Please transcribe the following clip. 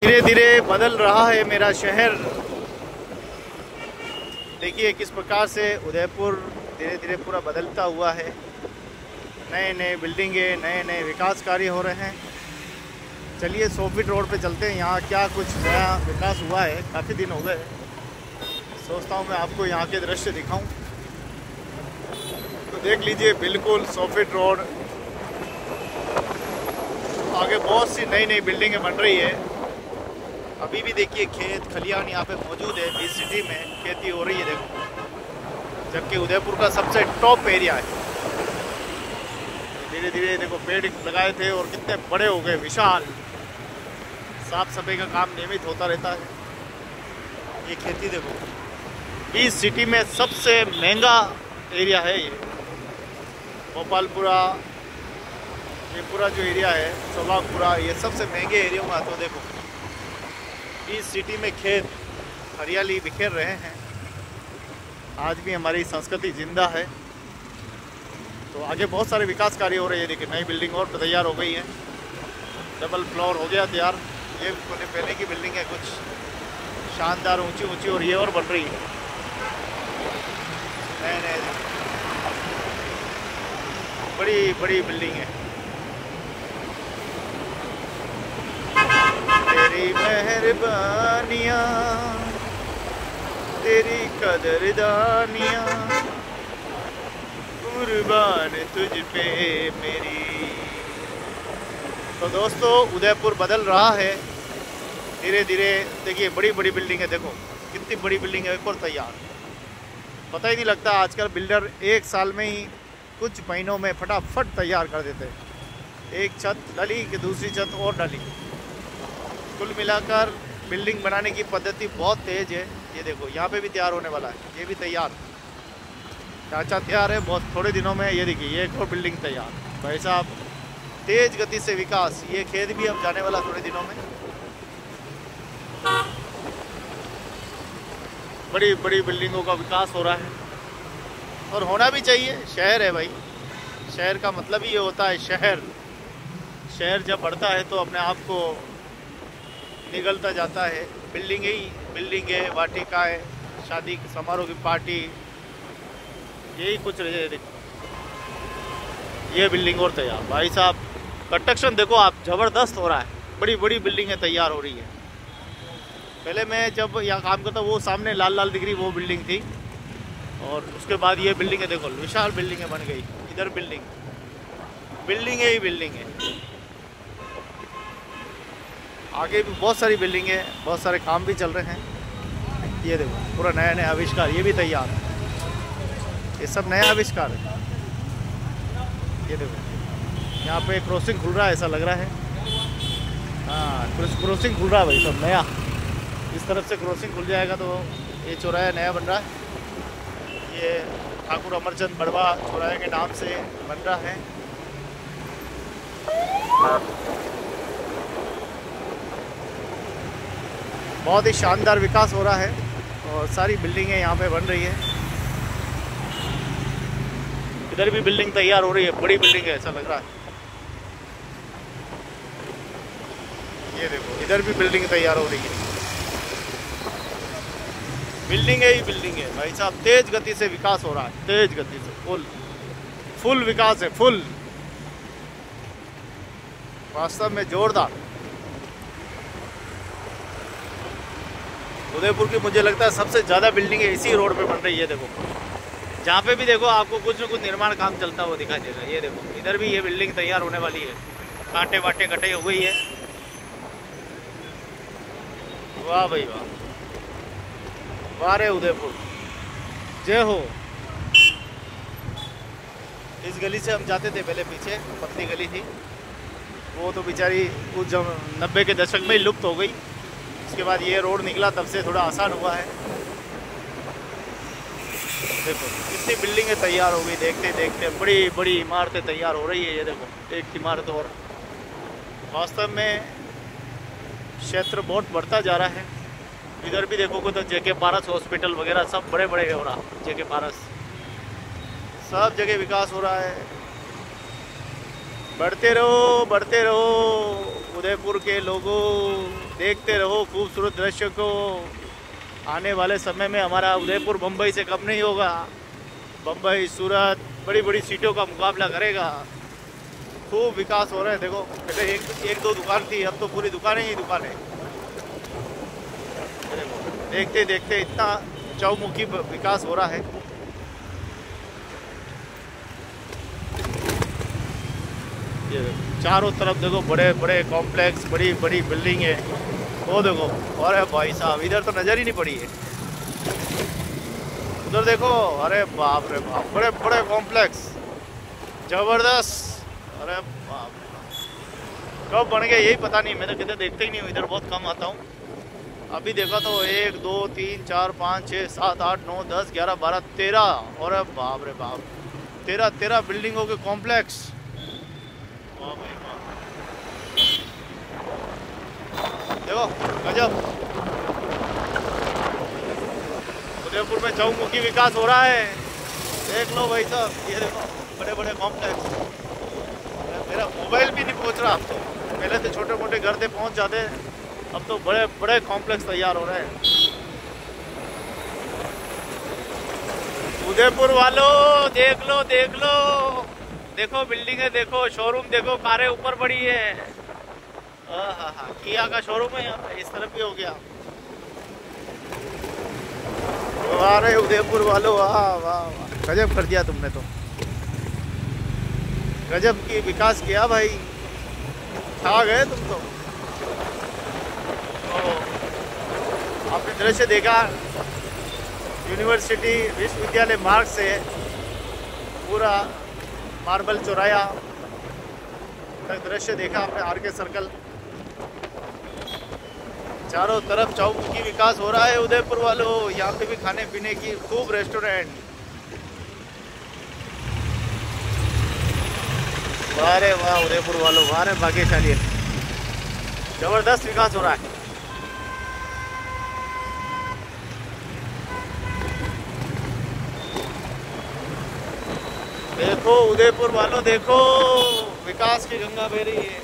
धीरे धीरे बदल रहा है मेरा शहर। देखिए किस प्रकार से उदयपुर धीरे धीरे पूरा बदलता हुआ है। नए नए बिल्डिंगें, नए नए विकास कार्य हो रहे हैं। चलिए 100 फीट रोड पे चलते हैं, यहाँ क्या कुछ नया विकास हुआ है। काफ़ी दिन हो गए, सोचता हूँ मैं आपको यहाँ के दृश्य दिखाऊं। तो देख लीजिए, बिल्कुल 100 फीट रोड, आगे बहुत सी नई नई बिल्डिंगें बन रही है। अभी भी देखिए खेत खलियान यहाँ पे मौजूद है। बीच सिटी में खेती हो रही है देखो, जबकि उदयपुर का सबसे टॉप एरिया है। धीरे धीरे देखो पेड़ लगाए थे और कितने बड़े हो गए, विशाल। साफ सफाई का काम नियमित होता रहता है। ये खेती देखो, बीच सिटी में सबसे महंगा एरिया है ये। गोपालपुरा, ये पूरा जो एरिया है, सोलापुरा, ये सबसे महंगे एरिया में तो देखो इस सिटी में खेत हरियाली बिखेर रहे हैं। आज भी हमारी संस्कृति जिंदा है। तो आगे बहुत सारे विकास कार्य हो रहे हैं। देखिए नई बिल्डिंग और तैयार हो गई है, डबल फ्लोर हो गया तैयार। ये पहले की बिल्डिंग है, कुछ शानदार ऊंची ऊंची, और ये और बन रही है नए नए बड़ी बड़ी बिल्डिंग है। तेरी मेहरबानियाँ, तेरी कदरदानियाँ, कुर्बान तुझ पे मेरी। तो दोस्तों उदयपुर बदल रहा है धीरे धीरे। देखिए बड़ी बड़ी बिल्डिंग है, देखो कितनी बड़ी बिल्डिंग है, एक और तैयार। पता ही नहीं लगता, आजकल बिल्डर एक साल में ही कुछ महीनों में फटाफट तैयार कर देते हैं। एक छत डली कि दूसरी छत और डली। कुल मिलाकर बिल्डिंग बनाने की पद्धति बहुत तेज़ है। ये देखो यहाँ पे भी तैयार होने वाला है, ये भी तैयार, ढांचा तैयार है। बहुत थोड़े दिनों में ये देखिए ये एक और बिल्डिंग तैयार। भाई साहब तेज गति से विकास। ये खेत भी अब जाने वाला थोड़े दिनों में। बड़ी बड़ी बिल्डिंगों का विकास हो रहा है, और होना भी चाहिए। शहर है भाई, शहर का मतलब ही ये होता है शहर। शहर जब बढ़ता है तो अपने आप को निगलता जाता है। बिल्डिंग ही बिल्डिंग है, वाटिकाएँ, शादी समारोह की पार्टी, यही कुछ रहे। ये बिल्डिंग और तैयार। भाई साहब कंस्ट्रक्शन देखो आप, ज़बरदस्त हो रहा है। बड़ी बड़ी बिल्डिंगें तैयार हो रही है। पहले मैं जब यहाँ काम करता, वो सामने लाल लाल दिख रही वो बिल्डिंग थी, और उसके बाद ये बिल्डिंग है देखो, विशाल बिल्डिंगें बन गई। इधर बिल्डिंग ही बिल्डिंग है। आगे भी बहुत सारी बिल्डिंग है, बहुत सारे काम भी चल रहे हैं। ये देखो पूरा नया नया आविष्कार, ये भी तैयार है। ये सब नया आविष्कार है। ये देखो यहाँ पे क्रॉसिंग खुल रहा है, ऐसा लग रहा है। हाँ क्रॉसिंग खुल रहा है भाई, सब नया। इस तरफ से क्रॉसिंग खुल जाएगा तो ये चौराहा नया बन रहा है। ये ठाकुर अमरचंद बड़वा चौराहे के नाम से बन रहा है। बहुत ही शानदार विकास हो रहा है, और सारी बिल्डिंगें यहाँ पे बन रही है। इधर भी बिल्डिंग तैयार हो रही है, बड़ी बिल्डिंग है ऐसा लग रहा है। ये देखो इधर भी बिल्डिंग तैयार हो रही है। बिल्डिंग ही बिल्डिंग है भाई साहब। तेज गति से विकास हो रहा है, तेज गति से, फुल विकास है, फुल। वास्तव में जोरदार। उदयपुर की मुझे लगता है सबसे ज़्यादा बिल्डिंगें इसी रोड पे बन रही है। देखो जहाँ पे भी देखो आपको कुछ न कुछ निर्माण काम चलता हुआ दिखाई देगा। ये देखो इधर भी ये बिल्डिंग तैयार होने वाली है। कांटे वाटे कटाई हो गई है। वाह भाई वाह, वाह रे उदयपुर, जय हो। इस गली से हम जाते थे पहले, पीछे पतली गली थी, वो तो बेचारी कुछ जब 90 के दशक में ही लुप्त हो गई। उसके बाद ये रोड निकला, तब से थोड़ा आसान हुआ है। देखो कितनी बिल्डिंगें तैयार हो गई, देखते देखते बड़ी बड़ी इमारतें तैयार हो रही है। ये देखो एक इमारत और। वास्तव में क्षेत्र बहुत बढ़ता जा रहा है। इधर भी देखोगे तो जेके पारस हॉस्पिटल वगैरह सब बड़े बड़े हो रहा। जेके पारस सब जगह विकास हो रहा है। बढ़ते रहो, बढ़ते रहो। उदयपुर के लोगों, देखते रहो खूबसूरत दृश्य को। आने वाले समय में हमारा उदयपुर मुंबई से कम नहीं होगा। मुंबई, सूरत बड़ी बड़ी सीटों का मुकाबला करेगा। खूब विकास हो रहा है। देखो पहले एक दो दुकान थी, अब तो पूरी दुकानें ही दुकान है। देखते देखते इतना चौमुखी विकास हो रहा है। ये चारों तरफ देखो बड़े बड़े कॉम्प्लेक्स, बड़ी बड़ी बिल्डिंग है। वो देखो, अरे भाई साहब इधर तो नजर ही नहीं पड़ी है। उधर देखो, अरे बाप रे बाप, बड़े बड़े कॉम्प्लेक्स, जबरदस्त। अरे बाप, कब बन गया यही पता नहीं। मैं तो कितने देखते ही नहीं हूँ, इधर बहुत कम आता हूँ। अभी देखा तो 1 2 3 4 5 6 7 8 9 10 11 12 13, और बाप रे बाप, 13 बिल्डिंगों के कॉम्प्लेक्स। वाह भाई वाह, देखो गजब। उदयपुर में चौमुखी विकास हो रहा है। देख लो भाई साहब, ये देखो बड़े बड़े कॉम्प्लेक्स। मेरा मोबाइल भी नहीं पहुंच रहा अब तो। पहले तो छोटे मोटे घर से पहुंच जाते, अब तो बड़े बड़े कॉम्प्लेक्स तैयार हो रहे हैं। उदयपुर वालों देख लो देख लो, देखो बिल्डिंगें देखो, शोरूम देखो, कारें ऊपर पड़ी है। किया का शोरूम है यहाँ पे, इस तरफ भी हो गया। अरे उदयपुर वालों, वाह वाह वाह, गजब कर दिया तुमने तो, गजब की विकास किया भाई, छा गए तुम तो। आपने दृश्य देखा यूनिवर्सिटी विश्वविद्यालय मार्ग से पूरा मार्बल चौराया तक दृश्य देखा आपने, आरके सर्कल। चारों तरफ चौमुखी विकास हो रहा है उदयपुर वालों। यहाँ पे भी खाने पीने की खूब रेस्टोरेंट। वाह वाह उदयपुर वालों, वाह रे भाग्यशाली है, जबरदस्त विकास हो रहा है। देखो उदयपुर वालों, देखो विकास की गंगा बह रही है।